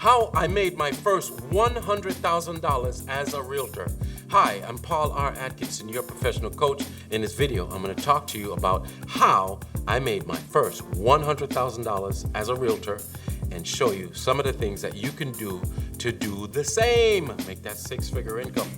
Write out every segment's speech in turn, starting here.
How I made my first $100,000 as a realtor. Hi, I'm Paul R. Atkinson, your professional coach. In this video, I'm going to talk to you about how I made my first $100,000 as a realtor and show you some of the things that you can do to do the same. Make that six-figure income.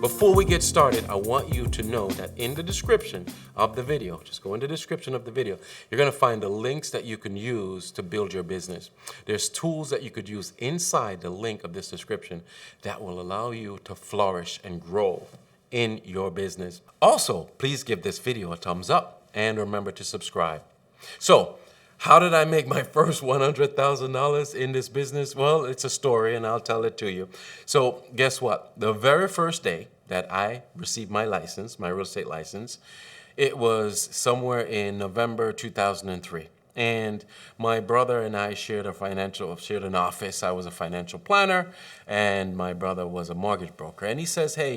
Before we get started, I want you to know that in the description of the video, just go in the description of the video, you're going to find the links that you can use to build your business. There's tools that you could use inside the link of this description that will allow you to flourish and grow in your business. Also, please give this video a thumbs up and remember to subscribe. So, how did I make my first $100,000 in this business? Well, it's a story and I'll tell it to you. So guess what? The very first day that I received my license, my real estate license, it was somewhere in November 2003. And my brother and I shared an office. I was a financial planner and my brother was a mortgage broker. And he says, hey,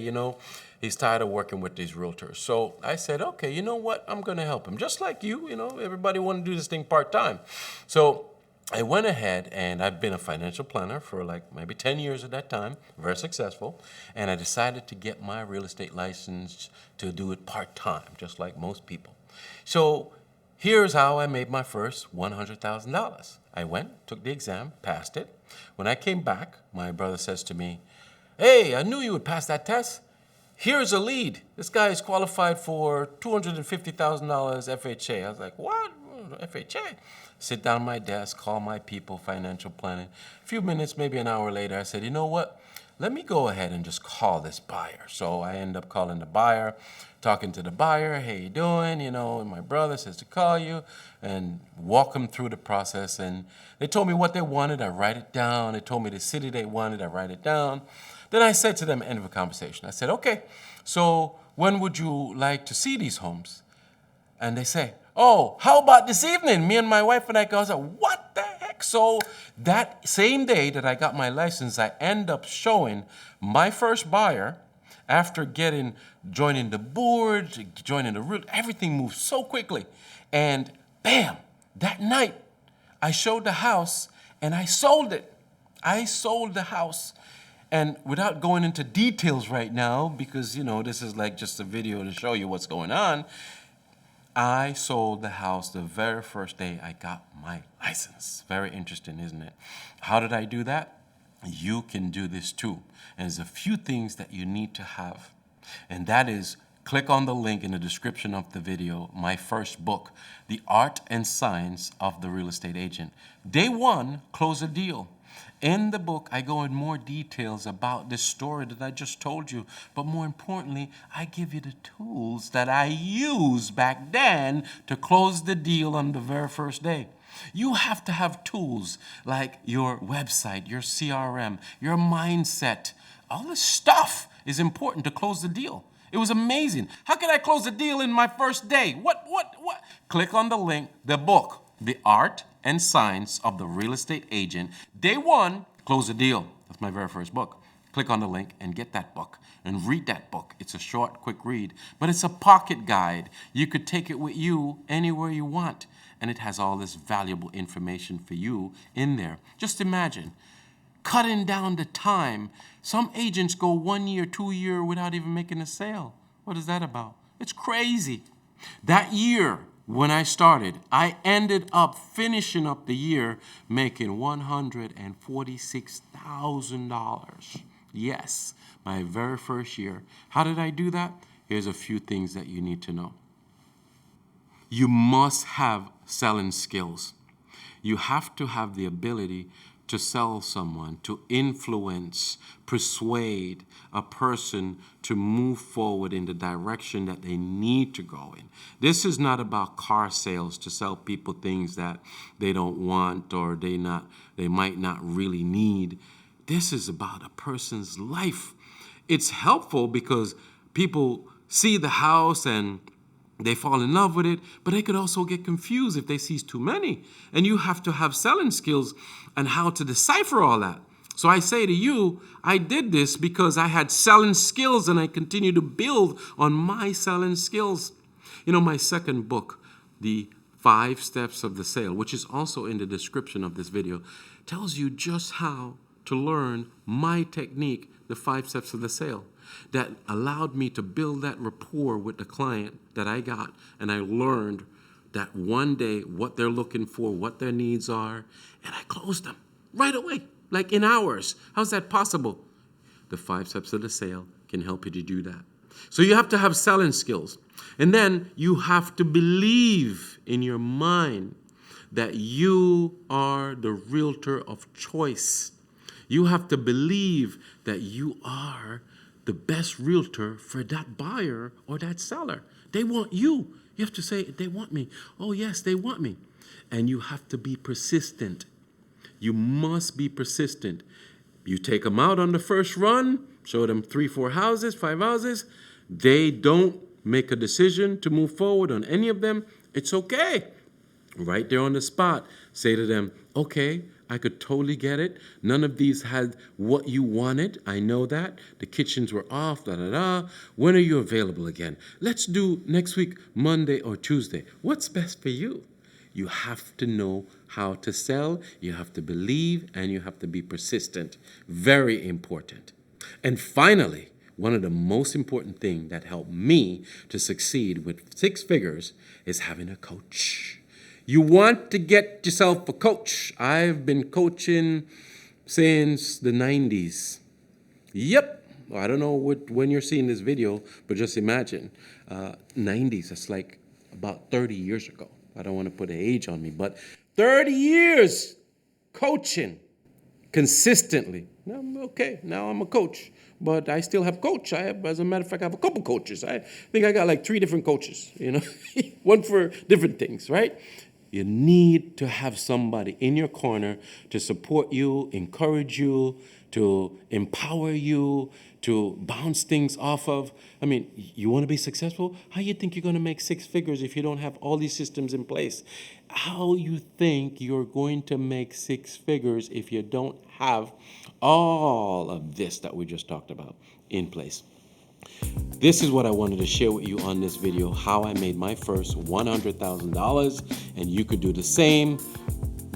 he's tired of working with these realtors. So I said, okay, you know what? I'm going to help him. Just like you, everybody want to do this thing part-time. So I went ahead and I've been a financial planner for like maybe 10 years at that time, very successful. And I decided to get my real estate license to do it part-time, just like most people. So here's how I made my first $100,000. I went, took the exam, passed it. When I came back, my brother says to me, hey, I knew you would pass that test. Here's a lead. This guy is qualified for $250,000 FHA. I was like, what? FHA? Sit down at my desk, call my people, financial planning. A few minutes, maybe an hour later, I said, you know what? Let me go ahead and just call this buyer. So I end up calling the buyer, talking to the buyer. Hey, you doing? And my brother says to call you and walk them through the process. And they told me what they wanted. I write it down. They told me the city they wanted. I write it down. Then I said to them at the end of the conversation, I said, okay, so when would you like to see these homes? And they say, oh, how about this evening? Me and my wife and I go, what the heck? So that same day that I got my license, I end up showing my first buyer after joining the board, joining the room. Everything moved so quickly. And bam, that night I showed the house and I sold it. I sold the house. And without going into details right now, because, this is like just a video to show you what's going on, I sold the house the very first day I got my license. Very interesting, isn't it? How did I do that? You can do this too. And there's a few things that you need to have. And that is, click on the link in the description of the video, my first book, The Art and Science of the Real Estate Agent. Day one, close a deal. In the book, I go in more details about this story that I just told you. But more importantly, I give you the tools that I used back then to close the deal on the very first day. You have to have tools like your website, your CRM, your mindset. All this stuff is important to close the deal. It was amazing. How could I close the deal in my first day? What? Click on the link, the book, The Art and Science of the Real Estate Agent. Day one, close the deal. That's my very first book. Click on the link and get that book and read that book. It's a short, quick read, but it's a pocket guide. You could take it with you anywhere you want, and it has all this valuable information for you in there. Just imagine cutting down the time. Some agents go 1 year, 2 years without even making a sale. What is that about? It's crazy. That year, when I started, I ended up finishing up the year making $146,000. Yes, my very first year. How did I do that? Here's a few things that you need to know. You must have selling skills. You have to have the ability to sell someone, to influence, persuade a person to move forward in the direction that they need to go in. This is not about car sales to sell people things that they don't want or they might not really need. This is about a person's life. It's helpful because people see the house and they fall in love with it, but they could also get confused if they see too many. And you have to have selling skills and how to decipher all that. So I say to you, I did this because I had selling skills and I continue to build on my selling skills. You know, my second book, The 5 Steps of the Sale, which is also in the description of this video, tells you just how to learn my technique, the 5 steps of the sale, that allowed me to build that rapport with the client that I got, and I learned that one day what they're looking for, what their needs are, and I closed them right away, like in hours. How's that possible? The 5 steps of the sale can help you to do that. So you have to have selling skills. And then you have to believe in your mind that you are the realtor of choice. You have to believe that you are the best realtor for that buyer or that seller. They want you. You have to say, they want me. Oh, yes, they want me. And you have to be persistent. You must be persistent. You take them out on the first run, show them 3, 4 houses, 5 houses. They don't make a decision to move forward on any of them. It's okay. Right there on the spot, say to them, okay, I could totally get it. None of these had what you wanted. I know that. The kitchens were off, da-da-da. When are you available again? Let's do next week, Monday or Tuesday. What's best for you? You have to know how to sell. You have to believe, and you have to be persistent. Very important. And finally, one of the most important things that helped me to succeed with 6 figures is having a coach. You want to get yourself a coach. I've been coaching since the 90s. Yep. I don't know when you're seeing this video, but just imagine. 90s, that's like about 30 years ago. I don't want to put an age on me, but 30 years coaching consistently. Okay, now I'm a coach, but I still have coach. As a matter of fact, I have a couple coaches. I think I got like 3 different coaches, one for different things, right? You need to have somebody in your corner to support you, encourage you, to empower you, to bounce things off of. I mean, you want to be successful? How you think you're going to make 6 figures if you don't have all these systems in place? How you think you're going to make 6 figures if you don't have all of this that we just talked about in place? This is what I wanted to share with you on this video, how I made my first $100,000, and you could do the same.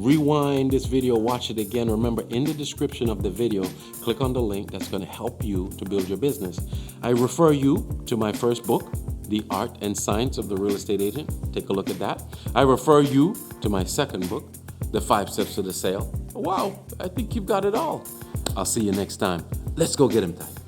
Rewind this video, watch it again. Remember, in the description of the video, click on the link that's going to help you to build your business. I refer you to my first book, The Art and Science of the Real Estate Agent. Take a look at that. I refer you to my second book, The 5 Steps to the Sale. Wow, I think you've got it all. I'll see you next time. Let's go get them time.